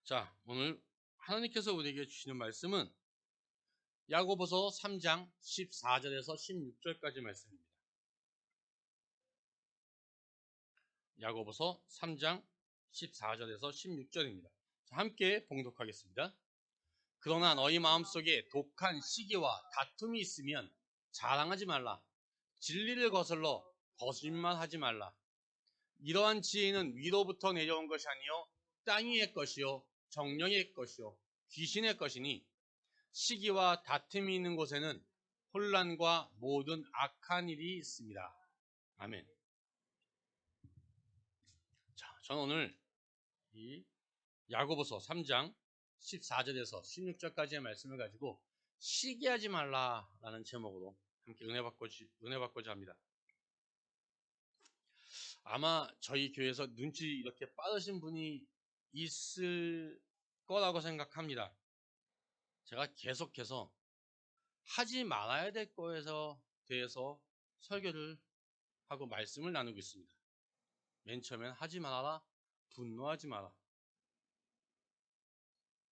자, 오늘 하나님께서 우리에게 주시는 말씀은 야고보서 3장 14절에서 16절까지 말씀입니다. 야고보서 3장 14절에서 16절입니다. 자, 함께 봉독하겠습니다. 그러나 너희 마음속에 독한 시기와 다툼이 있으면 자랑하지 말라. 진리를 거슬러 거짓말하지 말라. 이러한 지혜는 위로부터 내려온 것이 아니요 땅 위의 것이요 정령의 것이요 귀신의 것이니 시기와 다툼이 있는 곳에는 혼란과 모든 악한 일이 있습니다. 아멘. 자, 저는 오늘 이 야고보서 3장 14절에서 16절까지의 말씀을 가지고 시기하지 말라라는 제목으로 함께 은혜 받고자 합니다. 아마 저희 교회에서 눈치 이렇게 빠르신 분이 있을 거라고 생각합니다. 제가 계속해서 하지 말아야 될 거에 대해서 설교를 하고 말씀을 나누고 있습니다. 맨 처음엔 하지 말아라, 분노하지 마라.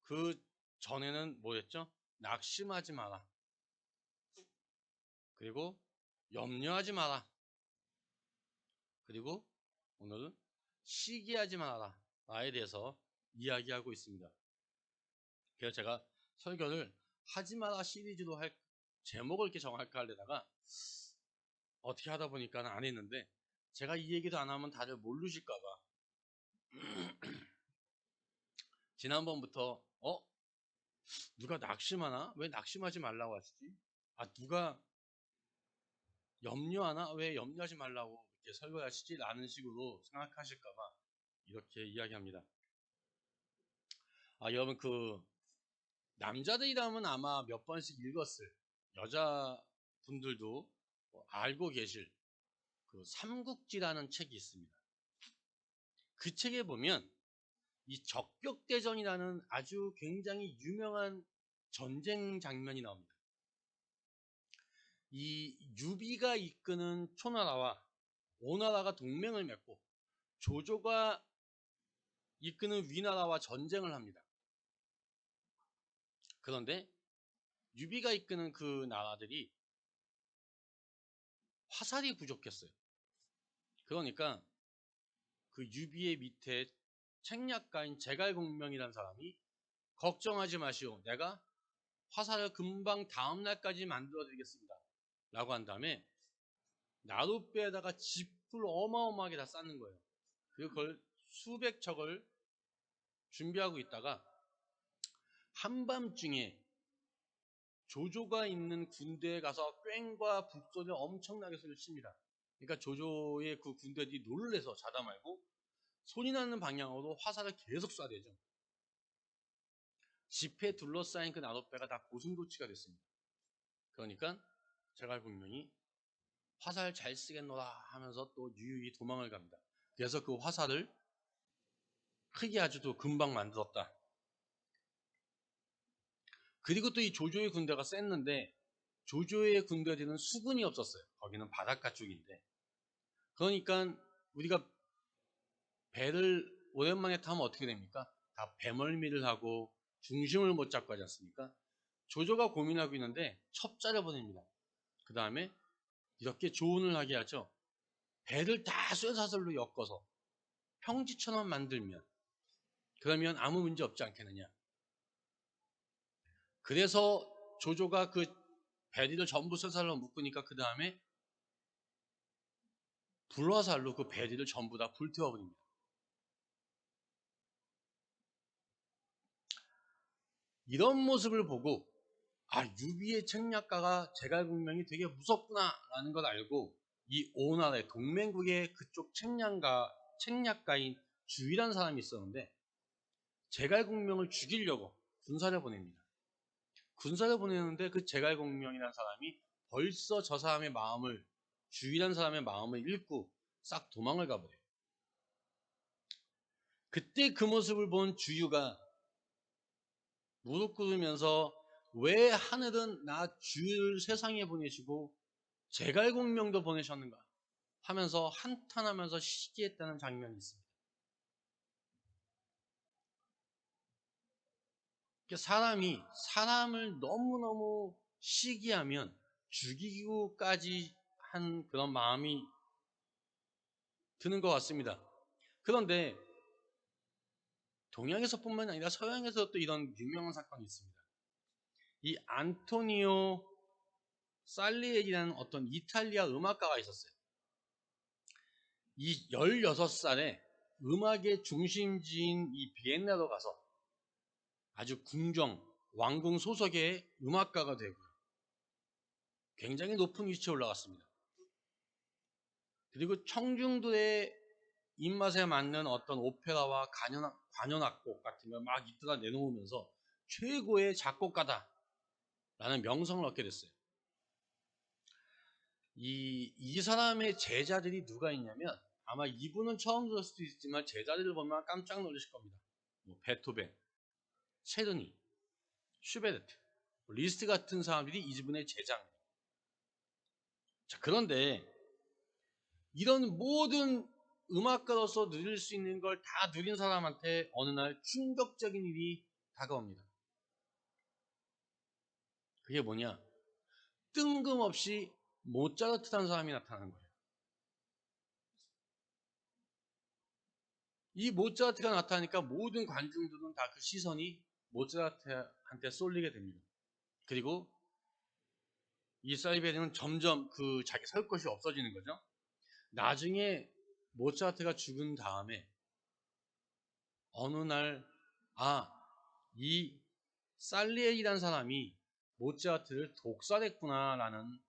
그 전에는 뭐였죠? 낙심하지 마라. 그리고 염려하지 마라. 그리고 오늘은 시기하지 마라. 나에 대해서 이야기하고 있습니다. 그래서 제가 설교를 하지 마라 시리즈로 할 제목을 이렇게 정할까 하려다가 어떻게 하다 보니까 안 했는데, 제가 이 얘기도 안 하면 다들 모르실까봐 지난번부터 누가 낙심하나? 왜 낙심하지 말라고 하시지? 누가 염려하나? 왜 염려하지 말라고 이렇게 설교하시지? 라는 식으로 생각하실까봐 이렇게 이야기합니다. 여러분, 남자들이라면 아마 몇 번씩 읽었을, 여자분들도 알고 계실 삼국지라는 책이 있습니다. 그 책에 보면 이 적벽대전이라는 아주 굉장히 유명한 전쟁 장면이 나옵니다. 이 유비가 이끄는 초나라와 오나라가 동맹을 맺고 조조가 이끄는 위나라와 전쟁을 합니다. 그런데 유비가 이끄는 그 나라들이 화살이 부족했어요. 그러니까 그 유비의 밑에 책략가인 제갈공명이라는 사람이 걱정하지 마시오. 내가 화살을 금방 다음날까지 만들어 드리겠습니다. 라고 한 다음에 나룻배에다가 짚을 어마어마하게 다 쌓는 거예요. 그리고 그걸 수백 척을 준비하고 있다가 한밤중에 조조가 있는 군대에 가서 꽹과 북소리를 엄청나게 소리를 칩니다. 그러니까 조조의 그 군대들이 놀래서 자다 말고 소리 나는 방향으로 화살을 계속 쏴대죠. 짚에 둘러싸인 그 나룻배가 다 고슴도치가 됐습니다. 그러니까 제갈공명이 화살 잘 쓰겠노라 하면서 또 유유히 도망을 갑니다. 그래서 그 화살을 크게 아주도 금방 만들었다. 그리고 또 이 조조의 군대가 셌는데 조조의 군대들은 수군이 없었어요. 거기는 바닷가 쪽인데. 그러니까 우리가 배를 오랜만에 타면 어떻게 됩니까? 다 배멀미를 하고 중심을 못 잡고 하지 않습니까? 조조가 고민하고 있는데 첩자를 보냅니다. 그 다음에 이렇게 조언을 하게 하죠. 배를 다 쇠사슬로 엮어서 평지처럼 만들면, 그러면 아무 문제 없지 않겠느냐. 그래서 조조가 그 배리를 전부 쇠사슬로 묶으니까 그 다음에 불화살로 그 배리를 전부 다 불태워버립니다. 이런 모습을 보고 유비의 책략가가 제갈공명이 되게 무섭구나 라는 걸 알고 이 오나라의 동맹국의 그쪽 책략가인 주위라는 사람이 있었는데 제갈공명을 죽이려고 군사를 보냅니다. 군사를 보내는데 그 제갈공명이라는 사람이 벌써 저 사람의 마음을, 주위라는 사람의 마음을 읽고 싹 도망을 가버려요. 그때 그 모습을 본 주유가 무릎 꿇으면서 왜 하늘은 나 주를 세상에 보내시고 제갈공명도 보내셨는가 하면서 한탄하면서 시기했다는 장면이 있습니다. 사람이 사람을 너무너무 시기하면 죽이기까지 한 그런 마음이 드는 것 같습니다. 그런데 동양에서뿐만 아니라 서양에서 또 이런 유명한 사건이 있습니다. 이 안토니오 살리에리라는 어떤 이탈리아 음악가가 있었어요. 이 16살에 음악의 중심지인 이 비엔나로 가서 아주 궁정, 왕궁 소속의 음악가가 되고요. 굉장히 높은 위치에 올라갔습니다. 그리고 청중들의 입맛에 맞는 어떤 오페라와 관현악곡 같은 걸 막 이끌어 내놓으면서 최고의 작곡가다라는 명성을 얻게 됐어요. 이 사람의 제자들이 누가 있냐면 아마 이분은 처음 들을 수도 있지만 제자들을 보면 깜짝 놀라실 겁니다. 뭐 베토벤, 체르니, 슈베르트, 리스트 같은 사람들이 이분의 제자입니다. 자, 그런데 이런 모든 음악가로서 누릴 수 있는 걸 다 누린 사람한테 어느 날 충격적인 일이 다가옵니다. 그게 뭐냐? 뜬금없이 모차르트라는 사람이 나타나는 거예요. 이 모차르트가 나타나니까 모든 관중들은 다 그 시선이 모차르트한테 쏠리게 됩니다. 그리고 이 살리베리는 점점 그 자기 설 곳이 없어지는 거죠. 나중에 모차르트가 죽은 다음에 어느 날 이 살리에리라는 사람이 모차르트를 독살했구나라는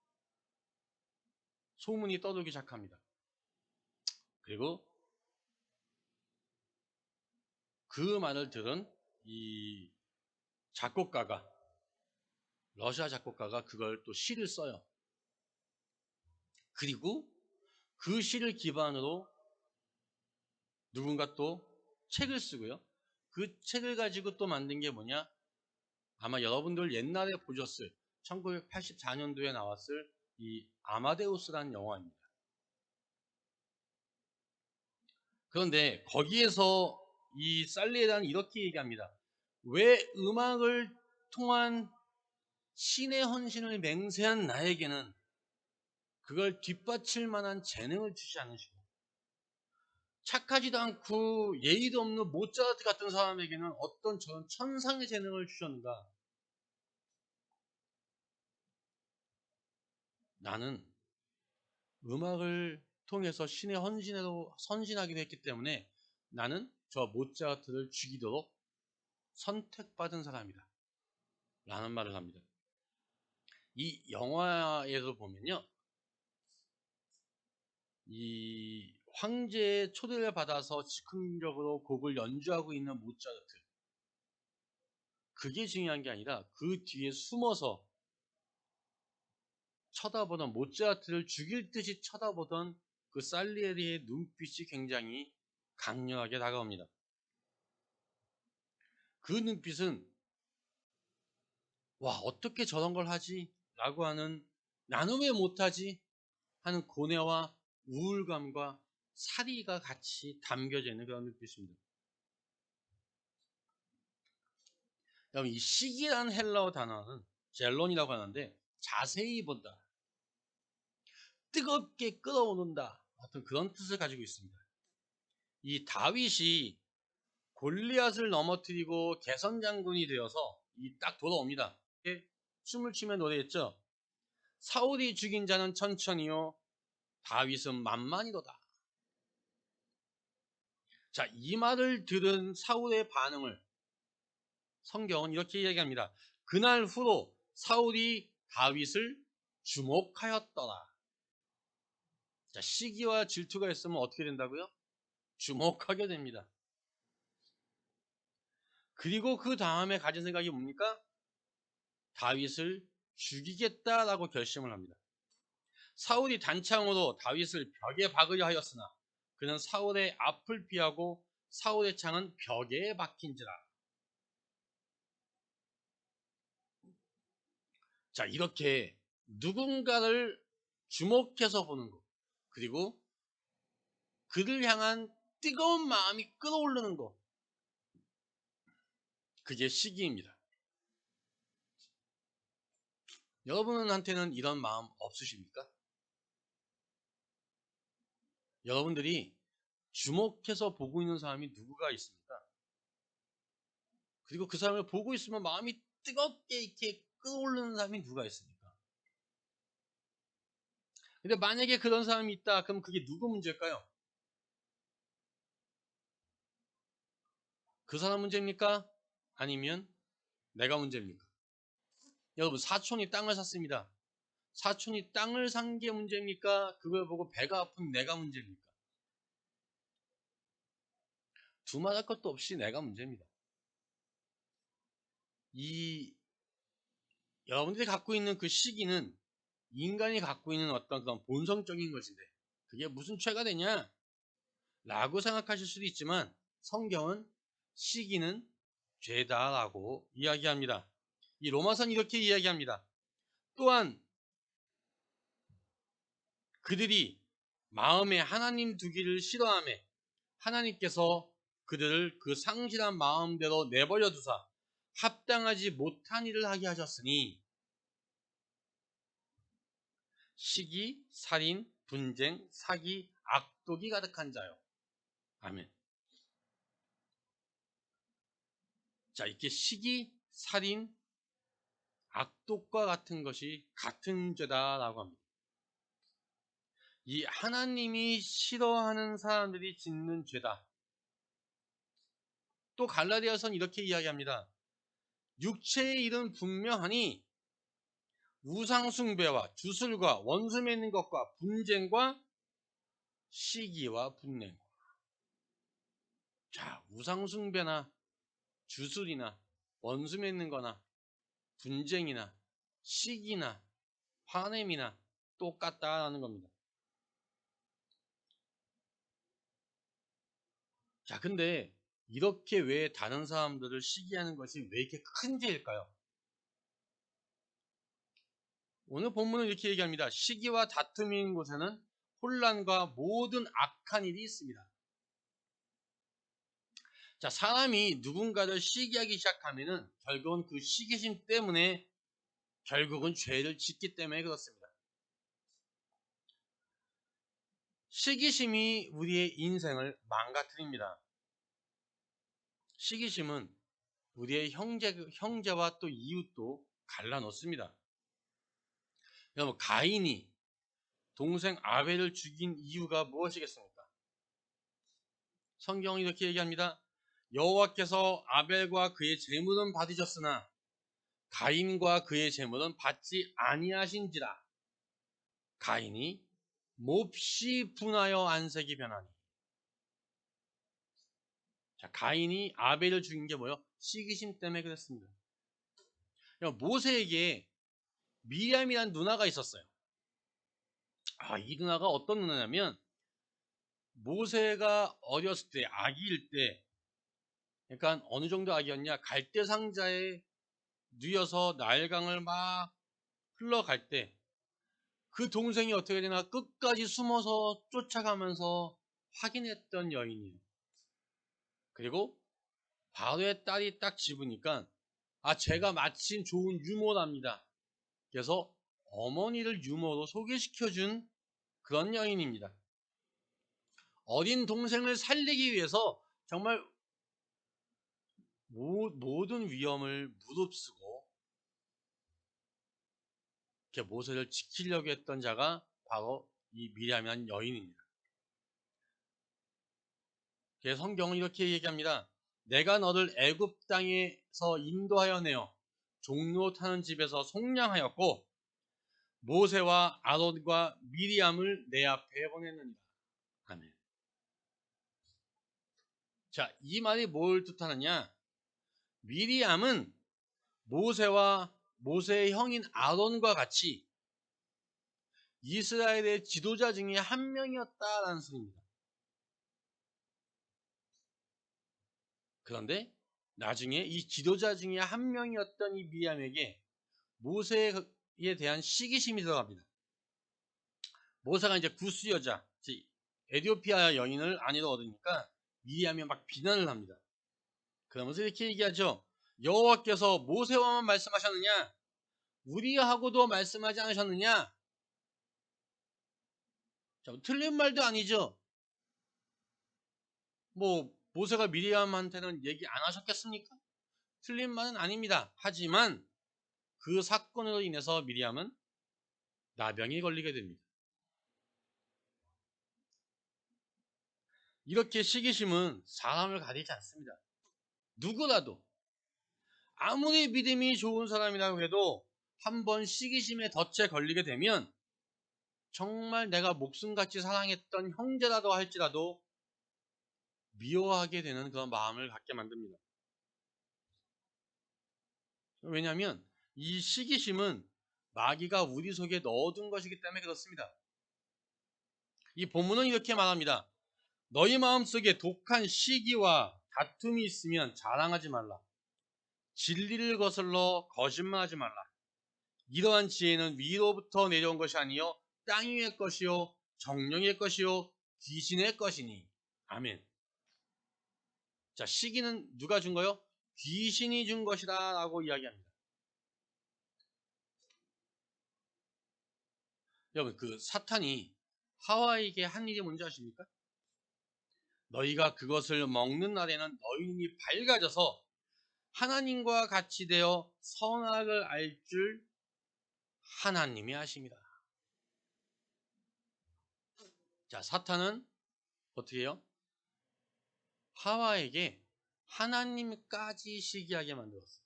소문이 떠돌기 시작합니다. 그리고 그 말을 들은 이 작곡가가 러시아 작곡가가 그걸 또 시를 써요. 그리고 그 시를 기반으로 누군가 또 책을 쓰고요. 그 책을 가지고 또 만든 게 뭐냐? 아마 여러분들 옛날에 보셨을 1984년도에 나왔을 이 아마데우스라는 영화입니다. 그런데 거기에서 이 살리에라는 이렇게 얘기합니다. 왜 음악을 통한 신의 헌신을 맹세한 나에게는 그걸 뒷받칠 만한 재능을 주지 않으시고 착하지도 않고 예의도 없는 모차르트 같은 사람에게는 어떤 저런 천상의 재능을 주셨는가? 나는 음악을 통해서 신의 헌신으로 선신하기로 했기 때문에 나는 저 모차르트를 죽이도록 선택받은 사람이다. 라는 말을 합니다. 이 영화에서 보면요. 이 황제의 초대를 받아서 즉흥적으로 곡을 연주하고 있는 모차르트. 그게 중요한 게 아니라 그 뒤에 숨어서 쳐다보던 모차르트를 죽일 듯이 쳐다보던 그 살리에리의 눈빛이 굉장히 강렬하게 다가옵니다. 그 눈빛은 와 어떻게 저런 걸 하지? 라고 하는 나는 왜 못하지? 하는 고뇌와 우울감과 사리가 같이 담겨져 있는 그런 눈빛입니다. 여러분 이 시기라는 헬라어 단어는 젤론이라고 하는데 자세히 본다. 뜨겁게 끌어오른다. 어떤 그런 뜻을 가지고 있습니다. 이 다윗이 골리앗을 넘어뜨리고 개선 장군이 되어서 이 딱 돌아옵니다. 춤을 추며 노래했죠. 사울이 죽인 자는 천천히요 다윗은 만만이로다. 자, 이 말을 들은 사울의 반응을 성경은 이렇게 얘기합니다. 그날 후로 사울이 다윗을 주목하였더라. 자, 시기와 질투가 있으면 어떻게 된다고요? 주목하게 됩니다. 그리고 그 다음에 가진 생각이 뭡니까? 다윗을 죽이겠다라고 결심을 합니다. 사울이 단창으로 다윗을 벽에 박으려 하였으나 그는 사울의 앞을 피하고 사울의 창은 벽에 박힌지라. 자, 이렇게 누군가를 주목해서 보는 것, 그리고 그를 향한 뜨거운 마음이 끓어오르는 것, 그게 시기입니다. 여러분한테는 이런 마음 없으십니까? 여러분들이 주목해서 보고 있는 사람이 누구가 있습니까? 그리고 그 사람을 보고 있으면 마음이 뜨겁게 이렇게 끓어오르는 사람이 누가 있습니까? 근데 만약에 그런 사람이 있다, 그럼 그게 누구 문제일까요? 그 사람 문제입니까? 아니면 내가 문제입니까? 여러분, 사촌이 땅을 샀습니다. 사촌이 땅을 산 게 문제입니까? 그걸 보고 배가 아픈 내가 문제입니까? 두말할 것도 없이 내가 문제입니다. 이 여러분들이 갖고 있는 그 시기는 인간이 갖고 있는 어떤 그런 본성적인 것인데 그게 무슨 죄가 되냐? 라고 생각하실 수도 있지만 성경은 시기는 죄다라고 이야기합니다. 이 로마서는 이렇게 이야기합니다. 또한 그들이 마음에 하나님 두기를 싫어하며 하나님께서 그들을 그 상실한 마음대로 내버려 두사 합당하지 못한 일을 하게 하셨으니 시기, 살인, 분쟁, 사기, 악독이 가득한 자요. 아멘. 자, 이렇게 시기, 살인, 악독과 같은 것이 같은 죄다라고 합니다. 이 하나님이 싫어하는 사람들이 짓는 죄다. 또 갈라디아서는 이렇게 이야기합니다. 육체의 일은 분명하니 우상숭배와 주술과 원수 맺는 것과 분쟁과 시기와 분냉. 자, 우상숭배나 주술이나 원수 맺는 거나 분쟁이나 시기나 화냄이나 똑같다라는 겁니다. 자, 근데 이렇게 왜 다른 사람들을 시기하는 것이 왜 이렇게 큰 죄일까요? 오늘 본문은 이렇게 얘기합니다. 시기와 다툼이 있는 곳에는 혼란과 모든 악한 일이 있습니다. 자, 사람이 누군가를 시기하기 시작하면은 결국은 그 시기심 때문에 결국은 죄를 짓기 때문에 그렇습니다. 시기심이 우리의 인생을 망가뜨립니다. 시기심은 우리의 형제와 또 이웃도 갈라놓습니다. 여러분, 가인이 동생 아벨을 죽인 이유가 무엇이겠습니까? 성경은 이렇게 얘기합니다. 여호와께서 아벨과 그의 제물은 받으셨으나 가인과 그의 제물은 받지 아니하신지라. 가인이 몹시 분하여 안색이 변하니. 자, 가인이 아벨을 죽인 게 뭐예요? 시기심 때문에 그랬습니다. 모세에게 미리암이라는 누나가 있었어요. 이 누나가 어떤 누나냐면 모세가 어렸을 때 아기일 때, 그러니까 어느 정도 아기였냐, 갈대 상자에 누워서 나일강을 막 흘러갈 때 그 동생이 어떻게 되나 끝까지 숨어서 쫓아가면서 확인했던 여인이에요. 그리고 바로의 딸이 딱 집으니까 제가 마침 좋은 유모랍니다. 그래서 어머니를 유모로 소개시켜준 그런 여인입니다. 어린 동생을 살리기 위해서 정말 모든 위험을 무릅쓰고 이렇게 모세를 지키려고 했던 자가 바로 이 미리암이라는 여인입니다. 그래서 성경은 이렇게 얘기합니다. 내가 너를 애굽 땅에서 인도하여 내어 종로 타는 집에서 속량하였고 모세와 아론과 미리암을 내 앞에 보냈느니라. 아멘. 자, 이 말이 뭘 뜻하느냐? 미리암은 모세의 형인 아론과 같이 이스라엘의 지도자 중에 한 명이었다라는 소리입니다. 그런데 나중에 이 지도자 중에 한 명이었던 이 미리암에게 모세에 대한 시기심이 들어갑니다. 모세가 이제 구스 여자, 에디오피아 여인을 아내로 얻으니까 미리암이 막 비난을 합니다. 그러면서 이렇게 얘기하죠. 여호와께서 모세와만 말씀하셨느냐? 우리하고도 말씀하지 않으셨느냐? 자, 틀린 말도 아니죠. 모세가 미리암한테는 얘기 안 하셨겠습니까? 틀린 말은 아닙니다. 하지만 그 사건으로 인해서 미리암은 나병이 걸리게 됩니다. 이렇게 시기심은 사람을 가리지 않습니다. 누구라도 아무리 믿음이 좋은 사람이라고 해도 한번 시기심에 덫에 걸리게 되면 정말 내가 목숨같이 사랑했던 형제라도 할지라도 미워하게 되는 그런 마음을 갖게 만듭니다. 왜냐하면 이 시기심은 마귀가 우리 속에 넣어둔 것이기 때문에 그렇습니다. 이 본문은 이렇게 말합니다. 너희 마음속에 독한 시기와 다툼이 있으면 자랑하지 말라. 진리를 거슬러 거짓말하지 말라. 이러한 지혜는 위로부터 내려온 것이 아니요 땅 위의 것이요 정령의 것이요 귀신의 것이니. 아멘. 자, 시기는 누가 준 거요? 귀신이 준 것이다 라고 이야기합니다. 여러분, 그 사탄이 하와에게 한 일이 뭔지 아십니까? 너희가 그것을 먹는 날에는 너희 눈이 밝아져서 하나님과 같이 되어 선악을 알 줄 하나님이 아십니다. 자, 사탄은 어떻게 해요? 하와에게 하나님까지 시기하게 만들었어요.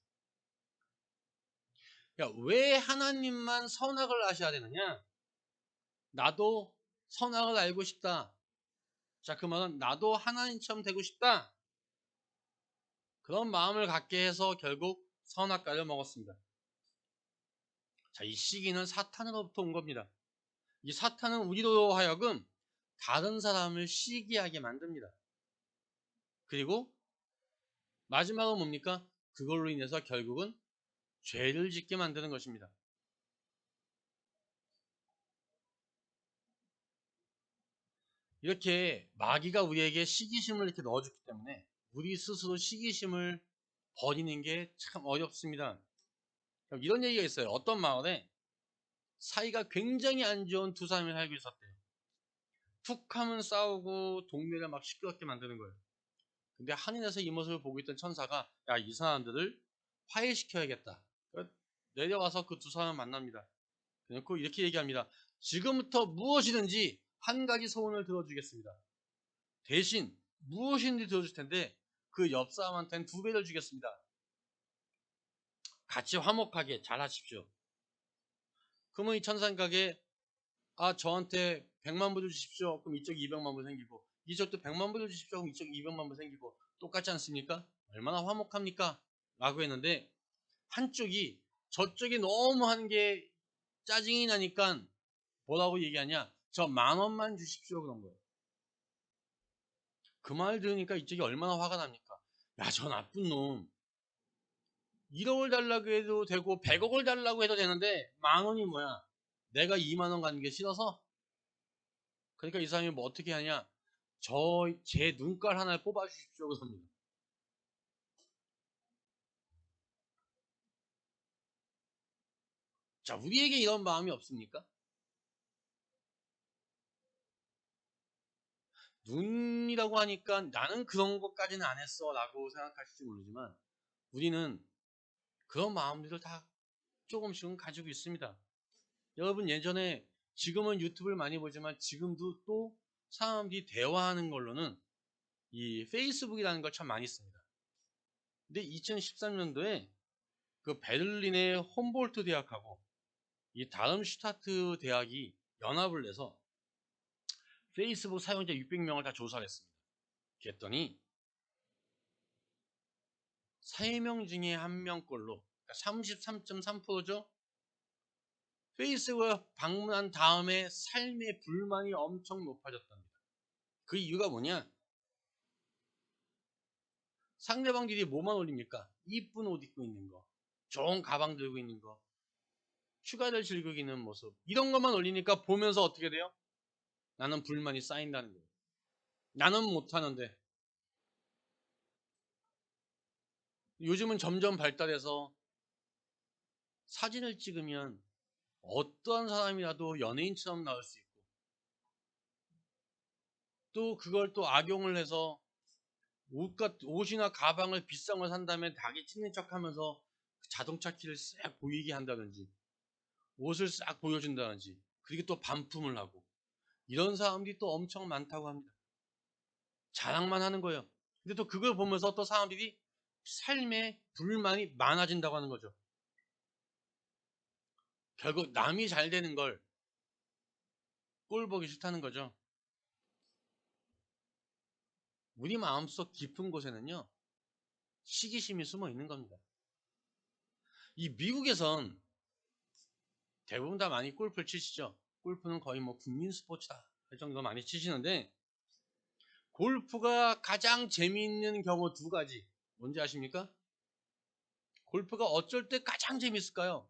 야, 왜 하나님만 선악을 아셔야 되느냐? 나도 선악을 알고 싶다. 자, 그 말은 나도 하나님처럼 되고 싶다. 그런 마음을 갖게 해서 결국 선악과를 먹었습니다. 자, 이 시기는 사탄으로부터 온 겁니다. 이 사탄은 우리로 하여금 다른 사람을 시기하게 만듭니다. 그리고 마지막은 뭡니까? 그걸로 인해서 결국은 죄를 짓게 만드는 것입니다. 이렇게 마귀가 우리에게 시기심을 이렇게 넣어줬기 때문에 우리 스스로 시기심을 버리는 게 참 어렵습니다. 이런 얘기가 있어요. 어떤 마을에 사이가 굉장히 안 좋은 두 사람이 살고 있었대요. 툭 하면 싸우고 동네를 막 시끄럽게 만드는 거예요. 근데 하늘에서 이 모습을 보고 있던 천사가 야, 이 사람들을 화해시켜야겠다. 내려와서 그 두 사람을 만납니다. 그리고 이렇게 얘기합니다. 지금부터 무엇이든지 한 가지 소원을 들어주겠습니다. 대신 무엇이든지 들어줄 텐데 그 옆 사람한테는 2배를 주겠습니다. 같이 화목하게 잘 하십시오. 그러면 이 천상각에 저한테 100만 불을 주십시오. 그럼 이쪽 200만 불 생기고 이쪽도 100만 불을 주십시오. 그럼 이쪽 200만 불 생기고 똑같지 않습니까? 얼마나 화목합니까? 라고 했는데 한쪽이 저쪽이 너무 하는 게 짜증이 나니까 뭐라고 얘기하냐? 저 10,000원만 주십시오. 그런 거예요. 그 말 들으니까 이쪽이 얼마나 화가 납니까? 야, 저 나쁜 놈. 1억을 달라고 해도 되고 100억을 달라고 해도 되는데 10,000원이 뭐야? 내가 20,000원 가는 게 싫어서? 그러니까 이 사람이 뭐 어떻게 하냐? 제 눈깔 하나를 뽑아주십시오. 그럽니다. 자, 우리에게 이런 마음이 없습니까? 눈이라고 하니까 나는 그런 것까지는 안 했어 라고 생각하실지 모르지만 우리는 그런 마음들을 다 조금씩은 가지고 있습니다. 여러분 예전에 지금은 유튜브를 많이 보지만 지금도 또 사람들이 대화하는 걸로는 이 페이스북이라는 걸 참 많이 씁니다. 근데 2013년도에 그 베를린의 홈볼트 대학하고 이 다름슈타트 대학이 연합을 내서 페이스북 사용자 600명을 다 조사를 했습니다. 그랬더니 3명 중에 1명 꼴로 33.3%죠. 페이스북을 방문한 다음에 삶의 불만이 엄청 높아졌답니다. 그 이유가 뭐냐? 상대방들이 뭐만 올립니까? 이쁜 옷 입고 있는 거, 좋은 가방 들고 있는 거, 휴가를 즐기는 모습 이런 것만 올리니까 보면서 어떻게 돼요? 나는 불만이 쌓인다는 거예요. 나는 못하는데. 요즘은 점점 발달해서 사진을 찍으면 어떠한 사람이라도 연예인처럼 나올 수 있고, 또 그걸 또 악용을 해서 옷이나 가방을 비싼 걸 산 다음에 자기 찍는 척 하면서 자동차 키를 싹 보이게 한다든지, 옷을 싹 보여준다든지, 그리고 또 반품을 하고, 이런 사람들이 또 엄청 많다고 합니다. 자랑만 하는 거예요. 근데 또 그걸 보면서 또 사람들이 삶에 불만이 많아진다고 하는 거죠. 결국 남이 잘 되는 걸 꼴 보기 싫다는 거죠. 우리 마음속 깊은 곳에는요, 시기심이 숨어 있는 겁니다. 이 미국에선 대부분 다 많이 골프를 치시죠. 골프는 거의 뭐 국민 스포츠다 할 정도로 많이 치시는데, 골프가 가장 재미있는 경우 두 가지. 뭔지 아십니까? 골프가 어쩔 때 가장 재밌을까요?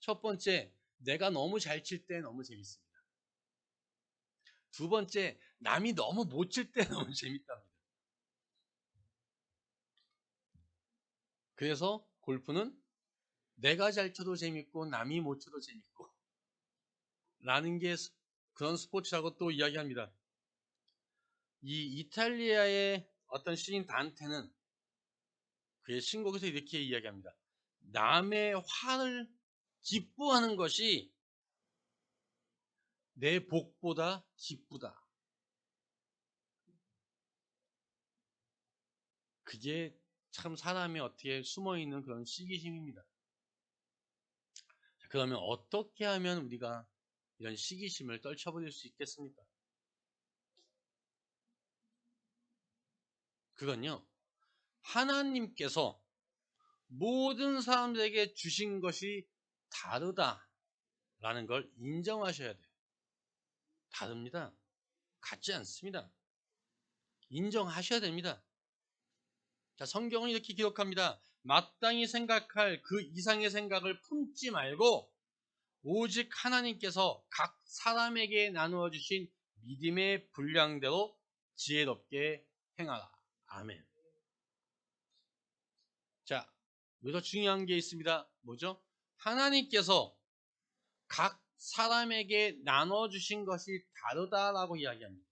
첫 번째, 내가 너무 잘 칠 때 너무 재밌습니다. 두 번째, 남이 너무 못 칠 때 너무 재밌답니다. 그래서 골프는 내가 잘 쳐도 재밌고 남이 못 쳐도 재밌고 라는 게 그런 스포츠라고 또 이야기합니다. 이 이탈리아의 어떤 시인 단테는 그의 신곡에서 이렇게 이야기합니다. 남의 화를 기뻐하는 것이 내 복보다 기쁘다. 그게 참 사람이 어떻게 숨어있는 그런 시기심입니다. 그러면 어떻게 하면 우리가 이런 시기심을 떨쳐버릴 수 있겠습니까? 그건요, 하나님께서 모든 사람들에게 주신 것이 다르다라는 걸 인정하셔야 돼요. 다릅니다. 같지 않습니다. 인정하셔야 됩니다. 자, 성경은 이렇게 기록합니다. 마땅히 생각할 그 이상의 생각을 품지 말고 오직 하나님께서 각 사람에게 나누어 주신 믿음의 분량대로 지혜롭게 행하라. 아멘. 자, 여기서 중요한 게 있습니다. 뭐죠? 하나님께서 각 사람에게 나눠주신 것이 다르다라고 이야기합니다.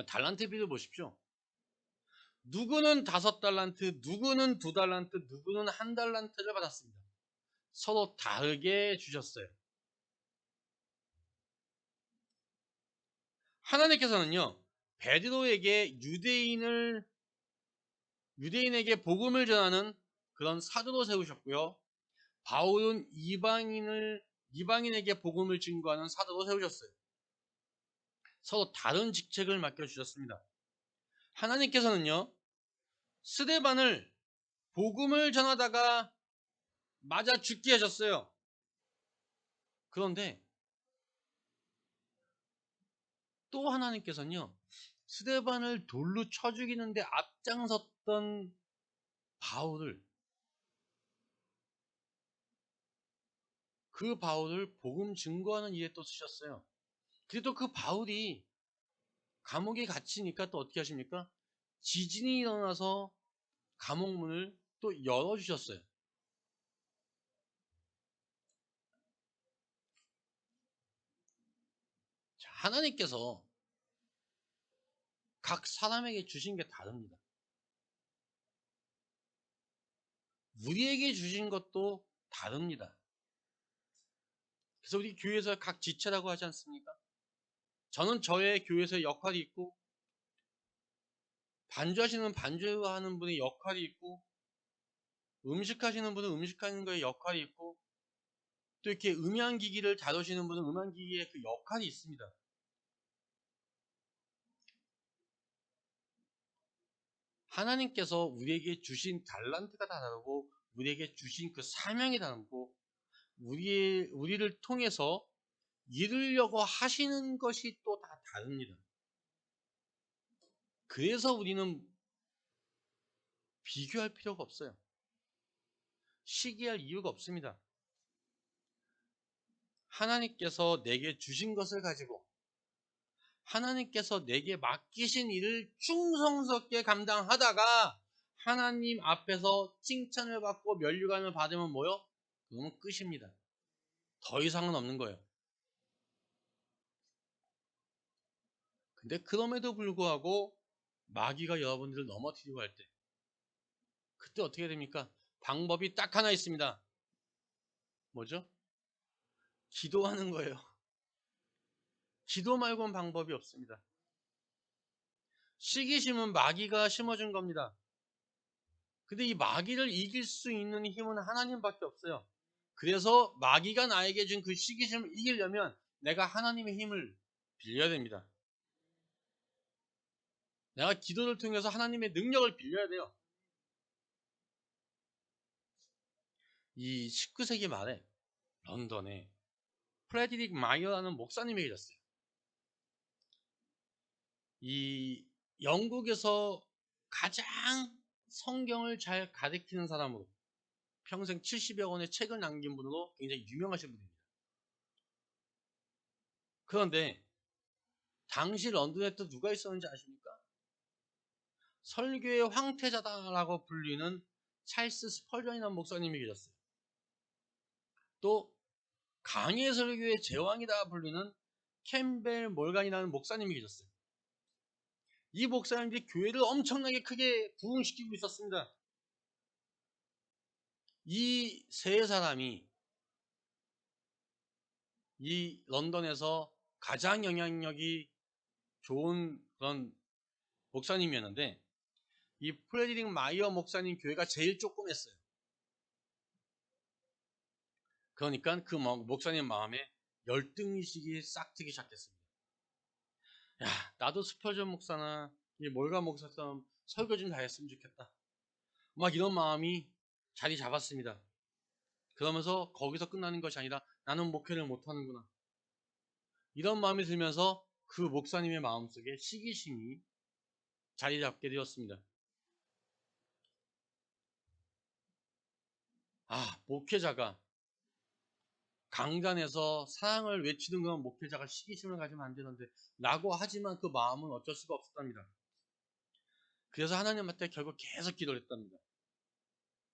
달란트 비를 보십시오. 누구는 5달란트, 누구는 2달란트, 누구는 1달란트를 받았습니다. 서로 다르게 주셨어요. 하나님께서는요, 베드로에게 유대인에게 복음을 전하는 그런 사도로 세우셨고요. 바울은 이방인에게 복음을 증거하는 사도로 세우셨어요. 서로 다른 직책을 맡겨주셨습니다. 하나님께서는요, 스데반을 복음을 전하다가 맞아 죽게 하셨어요. 그런데 또 하나님께서는요, 스데반을 돌로 쳐 죽이는데 앞장섰던 그 바울을 복음 증거하는 일에 또 쓰셨어요. 그래도 그 바울이 감옥에 갇히니까 또 어떻게 하십니까? 지진이 일어나서 감옥 문을 또 열어주셨어요. 자, 하나님께서 각 사람에게 주신 게 다릅니다. 우리에게 주신 것도 다릅니다. 그래서 우리 교회에서 각 지체라고 하지 않습니까? 저는 저의 교회에서의 역할이 있고, 반주하시는 반주하는 분의 역할이 있고, 음식하시는 분은 음식하는 거에 역할이 있고, 또 이렇게 음향기기를 다루시는 분은 음향기기의 그 역할이 있습니다. 하나님께서 우리에게 주신 달란트가 다 다르고, 우리에게 주신 그 사명이 다르고, 우리를 통해서 이루려고 하시는 것이 또 다 다릅니다. 그래서 우리는 비교할 필요가 없어요. 시기할 이유가 없습니다. 하나님께서 내게 주신 것을 가지고 하나님께서 내게 맡기신 일을 충성스럽게 감당하다가 하나님 앞에서 칭찬을 받고 면류관을 받으면 뭐요? 그러면 끝입니다. 더 이상은 없는 거예요. 근데 그럼에도 불구하고 마귀가 여러분들을 넘어뜨리고 할 때, 그때 어떻게 됩니까? 방법이 딱 하나 있습니다. 뭐죠? 기도하는 거예요. 기도 말고는 방법이 없습니다. 시기심은 마귀가 심어준 겁니다. 근데 이 마귀를 이길 수 있는 힘은 하나님밖에 없어요. 그래서 마귀가 나에게 준 그 시기심을 이기려면 내가 하나님의 힘을 빌려야 됩니다. 내가 기도를 통해서 하나님의 능력을 빌려야 돼요. 이 19세기 말에 런던에 프레드릭 마이어라는 목사님이 계셨어요. 이 영국에서 가장 성경을 잘 가르치는 사람으로 평생 70여 권의 책을 남긴 분으로 굉장히 유명하신 분입니다. 그런데 당시 런던에 또 누가 있었는지 아십니까? 설교의 황태자다라고 불리는 찰스 스펄전이라는 목사님이 계셨어요. 또 강의 설교의 제왕이다 불리는 캠벨 몰간이라는 목사님이 계셨어요. 이 목사님들이 교회를 엄청나게 크게 부흥시키고 있었습니다. 이 세 사람이 이 런던에서 가장 영향력이 좋은 그런 목사님이었는데 이 프레드릭 마이어 목사님 교회가 제일 조그맸어요. 그러니까 그 목사님 마음에 열등의식이 싹 트기 시작했습니다. 야, 나도 스펄전 목사나 이 몰간 목사처럼 설교 좀 다 했으면 좋겠다. 막 이런 마음이 자리 잡았습니다. 그러면서 거기서 끝나는 것이 아니라 나는 목회를 못하는구나. 이런 마음이 들면서 그 목사님의 마음속에 시기심이 자리 잡게 되었습니다. 목회자가 강단에서 사랑을 외치는 건 목회자가 시기심을 가지면 안 되는데 라고 하지만 그 마음은 어쩔 수가 없었답니다. 그래서 하나님한테 결국 계속 기도를 했답니다.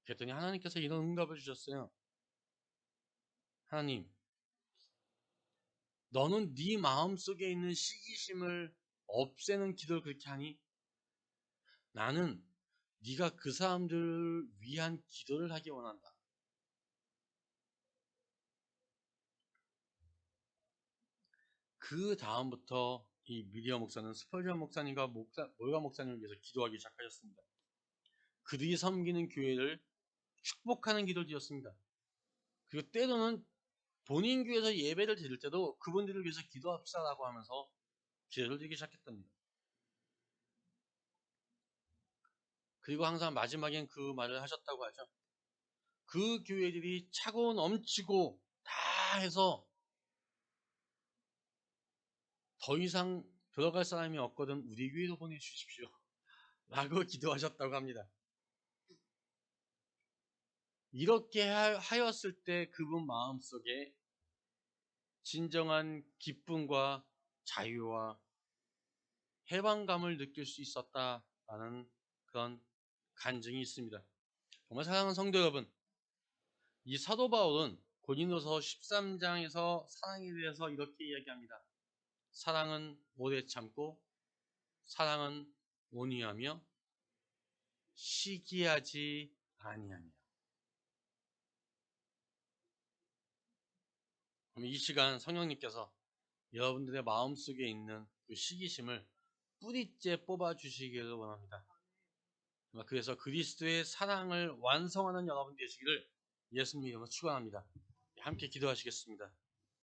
그랬더니 하나님께서 이런 응답을 주셨어요. 하나님, 너는 네 마음속에 있는 시기심을 없애는 기도를 그렇게 하니 나는 네가 그 사람들을 위한 기도를 하기 원한다. 그 다음부터 이 미디어 목사는 스펄전 목사님과 몰가 목사님을 위해서 기도하기 시작하셨습니다. 그들이 섬기는 교회를 축복하는 기도를 드렸습니다. 그리고 때로는 본인 교회에서 예배를 드릴 때도 그분들을 위해서 기도합시다라고 하면서 기도를 드리기 시작했답니다. 그리고 항상 마지막엔 그 말을 하셨다고 하죠. 그 교회들이 차고 넘치고 다 해서 더 이상 들어갈 사람이 없거든 우리 교회로 보내주십시오 라고 기도하셨다고 합니다. 이렇게 하였을 때 그분 마음속에 진정한 기쁨과 자유와 해방감을 느낄 수 있었다라는 그런 간증이 있습니다. 정말 사랑하는 성도 여러분, 이 사도 바울은 고린도서 13장에서 사랑에 대해서 이렇게 이야기합니다. 사랑은 오래 참고 사랑은 온유하며 시기하지 아니하며. 그럼 이 시간 성령님께서 여러분들의 마음속에 있는 그 시기심을 뿌리째 뽑아주시기를 원합니다. 그래서 그리스도의 사랑을 완성하는 여러분 되시기를 예수님 이름으로 축원합니다. 함께 기도하시겠습니다.